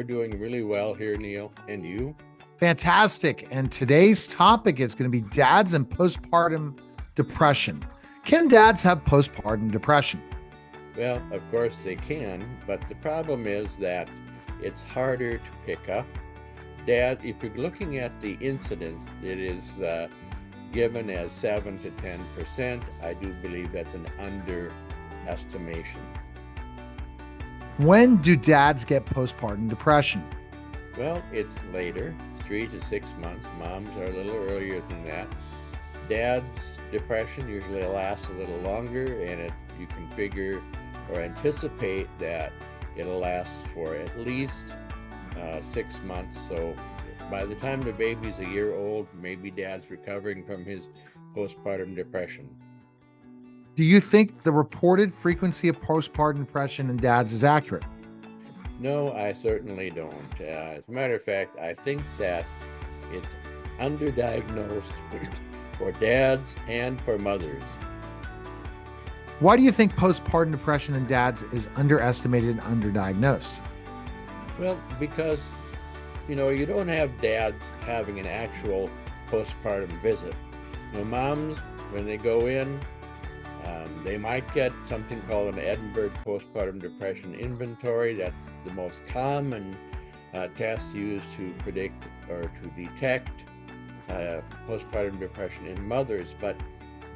We're doing really well here, Neil. And you? Fantastic. And today's topic is going to be dads and postpartum depression. Can dads have postpartum depression? Well, of course they can, but the problem is that it's harder to pick up. Dad, if you're looking at the incidence, it is given as 7 to 10%. I do believe that's an underestimation. When do dads get postpartum depression? Well, it's later, 3 to 6 months. Moms are a little earlier than that. Dad's depression usually lasts a little longer, and you can figure or anticipate that it'll last for at least 6 months. So by the time the baby's a year old, maybe dad's recovering from his postpartum depression. Do you think the reported frequency of postpartum depression in dads is accurate? No, I certainly don't. As a matter of fact, I think that it's underdiagnosed for dads and for mothers. Why do you think postpartum depression in dads is underestimated and underdiagnosed? Well, because, you don't have dads having an actual postpartum visit. Moms, when they go in, they might get something called an Edinburgh postpartum depression inventory. That's the most common test used to predict or to detect postpartum depression in mothers. But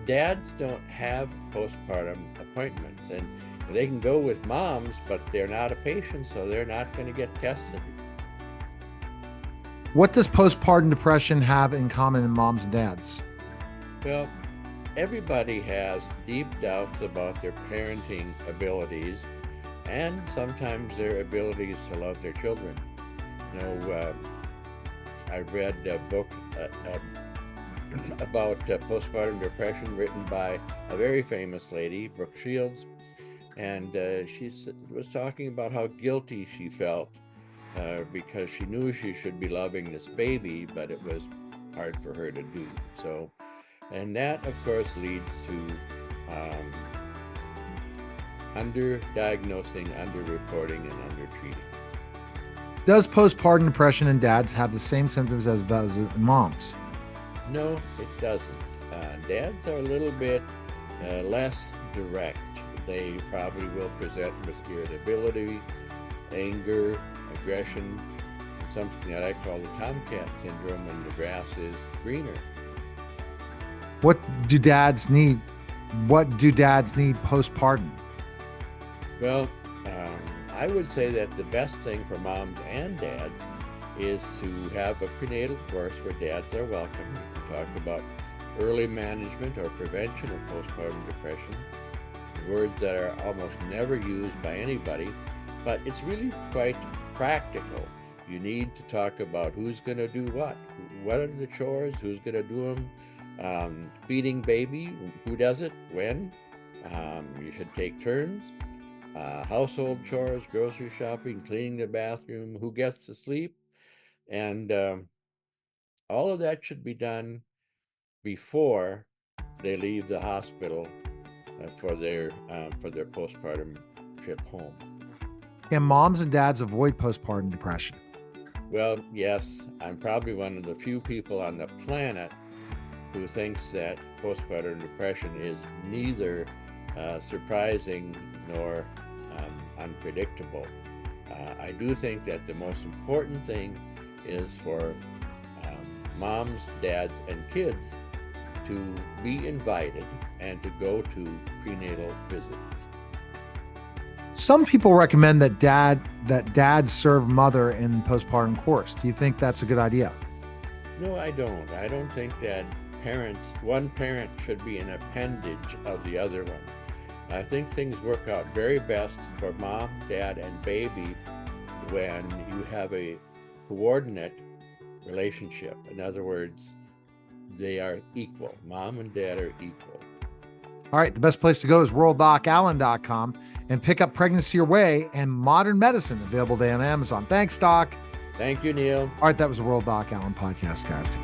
dads don't have postpartum appointments, and they can go with moms, but they're not a patient, so they're not going to get tested. What does postpartum depression have in common in moms and dads? Well, everybody has deep doubts about their parenting abilities and sometimes their abilities to love their children. I read a book about postpartum depression written by a very famous lady, Brooke Shields, and she was talking about how guilty she felt because she knew she should be loving this baby, but it was hard for her to do. And that, of course, leads to underdiagnosing, underreporting, and undertreating. Does postpartum depression in dads have the same symptoms as does in moms? No, it doesn't. Dads are a little bit less direct. They probably will present with irritability, anger, aggression, and something that I call the tomcat syndrome when the grass is greener. What do dads need postpartum? Well, I would say that the best thing for moms and dads is to have a prenatal course where dads are welcome. We can talk about early management or prevention of postpartum depression, words that are almost never used by anybody, but it's really quite practical. You need to talk about who's going to do what are the chores, who's going to do them, feeding baby, who does it, when, you should take turns, household chores, grocery shopping, cleaning the bathroom, who gets to sleep, and all of that should be done before they leave the hospital for their postpartum trip home. Can moms and dads avoid postpartum depression? Well, yes, I'm probably one of the few people on the planet who thinks that postpartum depression is neither surprising nor unpredictable. I do think that the most important thing is for moms, dads, and kids to be invited and to go to prenatal visits. Some people recommend that dads serve mother in postpartum course. Do you think that's a good idea? No, I don't. I don't think that one parent should be an appendage of the other one. I think things work out very best for mom, dad, and baby when you have a coordinate relationship. In other words, they are equal. Mom and dad are equal. All right, the best place to go is worlddocallen.com and pick up Pregnancy Your Way and Modern Medicine, available today on Amazon. Thanks, Doc. Thank you, Neil. All right, that was the World Doc Allen podcast, guys.